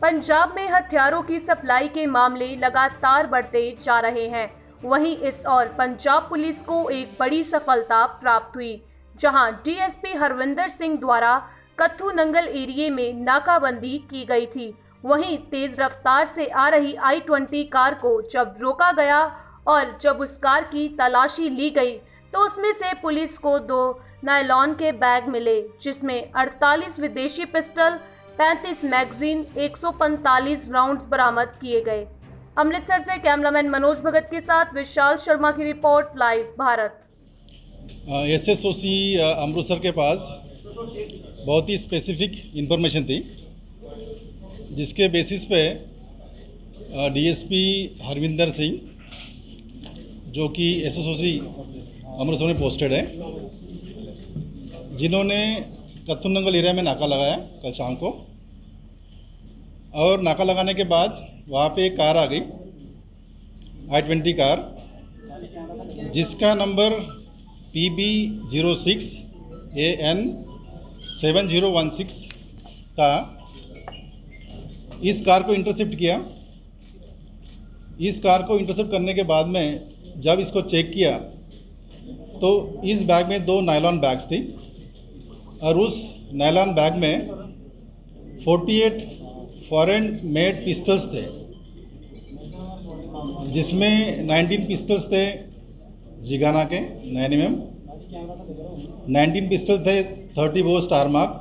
पंजाब में हथियारों की सप्लाई के मामले लगातार बढ़ते जा रहे हैं। वहीं इस ओर पंजाब पुलिस को एक बड़ी सफलता प्राप्त हुई, जहां डीएसपी हरविंदर सिंह द्वारा कत्थू नंगल एरिया में नाकाबंदी की गई थी। वहीं तेज रफ्तार से आ रही I-20 कार को जब रोका गया और जब उस कार की तलाशी ली गई तो उसमें से पुलिस को 2 नायलॉन के बैग मिले, जिसमें 48 विदेशी पिस्टल, 35 मैगजीन, 145 राउंड्स बरामद किए गए। अमृतसर से कैमरामैन मनोज भगत के साथ विशाल शर्मा की report, live Bharat. SSOC Amritsar के पास बहुत ही स्पेसिफिक इंफॉर्मेशन थी, जिसके बेसिस पे डीएसपी हरविंदर सिंह, जो कि SSOC अमृतसर में पोस्टेड है, जिन्होंने कत्थू नंगल एरिया में नाका लगाया कल शाम को। और नाका लगाने के बाद वहाँ पे एक कार आ गई, I-20 कार, जिसका नंबर PB06 AN 7016 था। इस कार को इंटरसेप्ट किया। इस कार को इंटरसेप्ट करने के बाद में जब इसको चेक किया तो इस बैग में 2 नायलॉन बैग्स थी और उस नायलॉन बैग में 48 फॉरेन मेड पिस्टल्स थे, जिसमें 19 पिस्टल्स थे जिगाना के 9mm, 19 पिस्टल थे 30 बोर स्टार मार्क,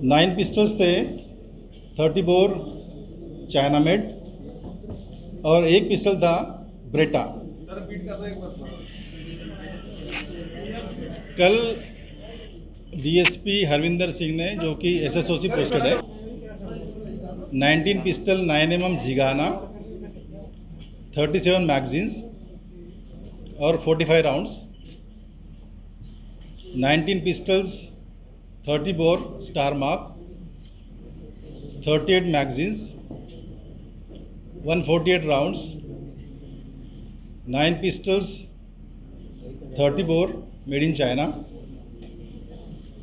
9 पिस्टल्स थे 30 बोर चाइना मेड और एक पिस्टल था ब्रेटा। कल डीएसपी हरविंदर सिंह ने, जो कि SSOC पोस्टेड है, 19 पिस्टल 9mm जिगाना, 37 मैगजीन्स और 45 rounds, 19 pistols 30 bore star mark, 38 magazines, 148 rounds, 9 pistols 30 bore made in China,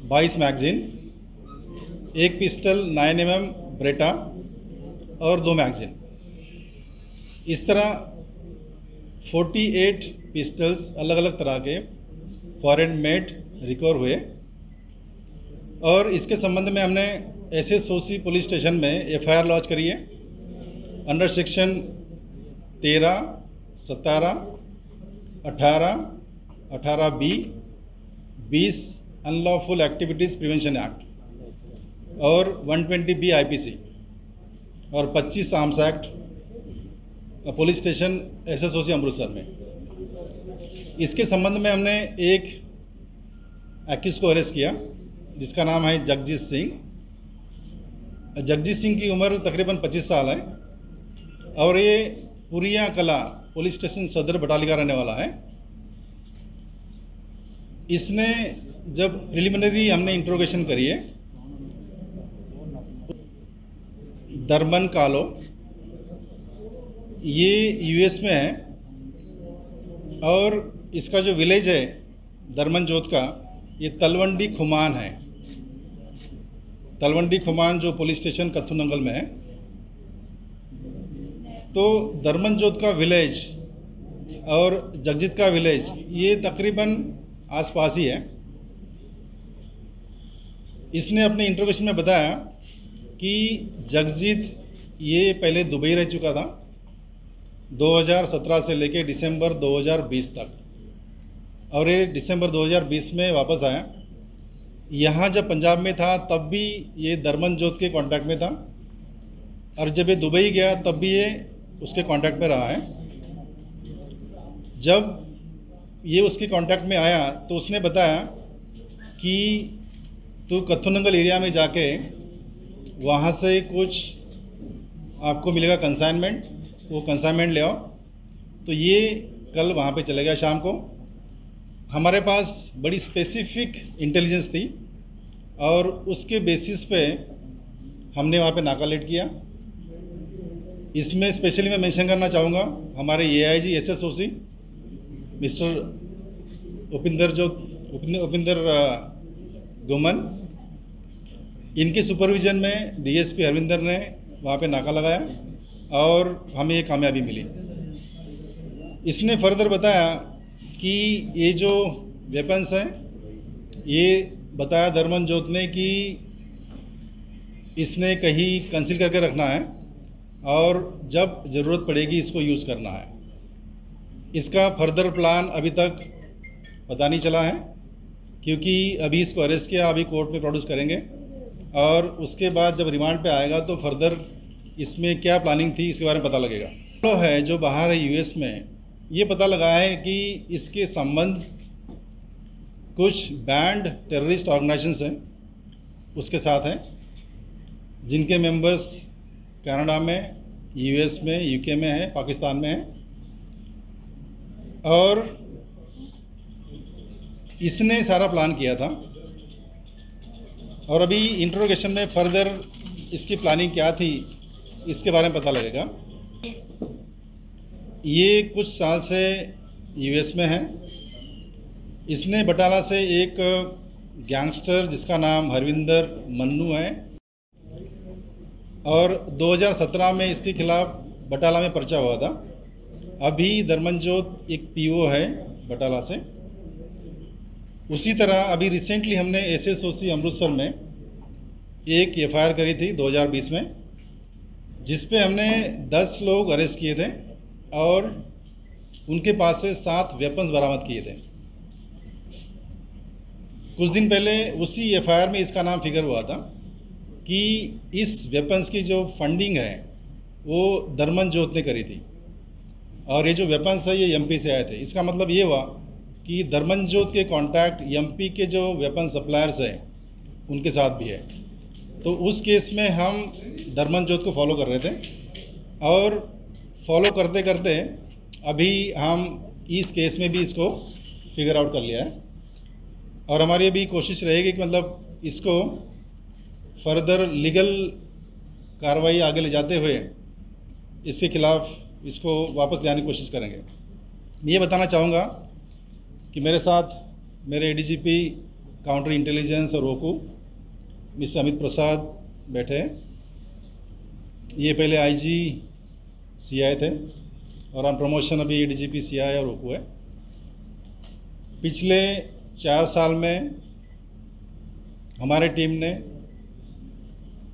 22 magazine, एक पिस्टल 9mm ब्रेटा और 2 मैगजीन। इस तरह 48 पिस्टल्स अलग अलग तरह के फॉरेन मेड रिकवर हुए। और इसके संबंध में हमने SSOC पुलिस स्टेशन में FIR लॉन्च करी है under section 13, 17, 18, 18B, 20 unlawful activities prevention act और 120B IPC और 25 arms act police station SSOC Amritsar में। इसके संबंध में हमने एक एक्यूज को अरेस्ट किया, जिसका नाम है जगजीत सिंह। जगजीत सिंह की उम्र तकरीबन 25 साल है और ये पुरिया कला पुलिस स्टेशन सदर बटाली का रहने वाला है। इसने जब प्रिलिमिनरी हमने इंट्रोगेशन करी है, दरमन कालो, ये US में है और इसका जो विलेज है दरमन जोत का, ये तलवंडी खुमान है। तलवंडी खुमान जो पुलिस स्टेशन कत्थू नंगल में है। तो दरमन जोत का विलेज और जगजीत का विलेज ये तकरीबन आसपास ही है। इसने अपने इंट्रोगेशन में बताया कि जगजीत ये पहले दुबई रह चुका था 2017 से लेके दिसंबर 2020 तक, और ये दिसंबर 2020 में वापस आया। यहाँ जब पंजाब में था तब भी ये दरमन जोत के कांटेक्ट में था, और जब ये दुबई गया तब भी ये उसके कांटेक्ट में रहा है। जब ये उसके कांटेक्ट में आया तो उसने बताया कि तू कत्थू नंगल एरिया में जाके वहाँ से कुछ आपको मिलेगा कंसाइनमेंट, वो कंसाइनमेंट ले आओ। तो ये कल वहाँ पे चले गया शाम को। हमारे पास बड़ी स्पेसिफिक इंटेलिजेंस थी और उसके बेसिस पे हमने वहाँ पे नाका लेट किया। इसमें स्पेशली मैं मेंशन करना चाहूँगा हमारे AIG SSOC मिस्टर उपिंदर गुमन, इनके सुपरविजन में डीएसपी हरविंदर ने वहाँ पे नाका लगाया और हमें ये कामयाबी मिली। इसने फर्दर बताया कि ये जो वेपन्स हैं, ये बताया धर्मनजोत ने कि इसने कहीं कंसील करके रखना है और जब ज़रूरत पड़ेगी इसको यूज़ करना है। इसका फर्दर प्लान अभी तक पता नहीं चला है, क्योंकि अभी इसको अरेस्ट किया, अभी कोर्ट में प्रोड्यूस करेंगे और उसके बाद जब रिमांड पे आएगा तो फर्दर इसमें क्या प्लानिंग थी इसके बारे में पता लगेगा। तो है जो बाहर है यूएस में, ये पता लगा है कि इसके संबंध कुछ बैंड टेररिस्ट ऑर्गेनाइजेशंस हैं उसके साथ हैं, जिनके मेंबर्स कनाडा में, यूएस में, यूके में है, पाकिस्तान में है। और इसने सारा प्लान किया था और अभी इंट्रोगेशन में फर्दर इसकी प्लानिंग क्या थी इसके बारे में पता लगेगा। ये कुछ साल से यूएस में है। इसने बटाला से एक गैंगस्टर जिसका नाम हरविंदर मन्नू है और 2017 में इसके खिलाफ बटाला में पर्चा हुआ था। अभी धर्मनजोत एक पीओ है बटाला से। उसी तरह अभी रिसेंटली हमने एसएसओसी अमृतसर में एक एफआईआर करी थी 2020 में, जिस पे हमने 10 लोग अरेस्ट किए थे और उनके पास से 7 वेपन्स बरामद किए थे। कुछ दिन पहले उसी एफआईआर में इसका नाम फिगर हुआ था कि इस वेपन्स की जो फंडिंग है वो धर्मनजोत ने करी थी और ये जो वेपन्स है ये एमपी से आए थे। इसका मतलब ये हुआ कि धर्मनजोत के कॉन्टैक्ट एमपी के जो वेपन सप्लायर्स हैं उनके साथ भी है। तो उस केस में हम धर्मनजोत को फॉलो कर रहे थे और फॉलो करते करते अभी हम इस केस में भी इसको फिगर आउट कर लिया है और हमारी अभी कोशिश रहेगी कि मतलब इसको फर्दर लीगल कार्रवाई आगे ले जाते हुए इसके खिलाफ इसको वापस लाने की कोशिश करेंगे। मैं ये बताना चाहूँगा कि मेरे साथ मेरे एडीजीपी काउंटर इंटेलिजेंस और रोकू मिस्टर अमित प्रसाद बैठे हैं। ये पहले आईजी सीआई थे और ऑन प्रमोशन अभी एडीजीपी सीआई और रोकू है। पिछले 4 साल में हमारे टीम ने,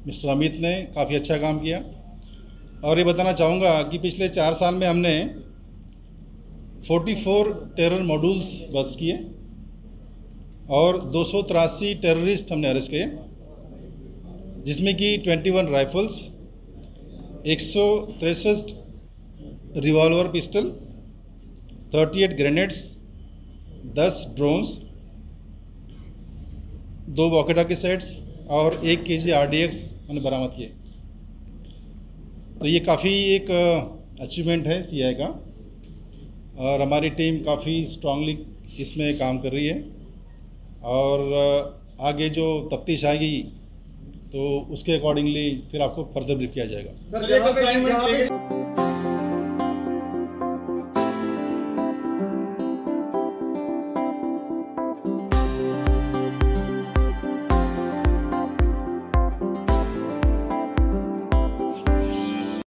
मिस्टर अमित ने काफ़ी अच्छा काम किया और ये बताना चाहूँगा कि पिछले 4 साल में हमने 44 टेरर मॉड्यूल्स बस्ट किए और 283 टेररिस्ट हमने अरेस्ट किए, जिसमें कि 21 rifles, 163 revolver pistol, 38 grenades, 10 drones, 2 walkie-talkie sets और 1 kg RDX हमने बरामद किए। तो ये काफ़ी एक अचीवमेंट है सीआई का और हमारी टीम काफ़ी स्ट्रांगली इसमें काम कर रही है और आगे जो तफ्तीश आएगी तो उसके अकॉर्डिंगली फिर आपको फर्दर ब्रीफ किया जाएगा।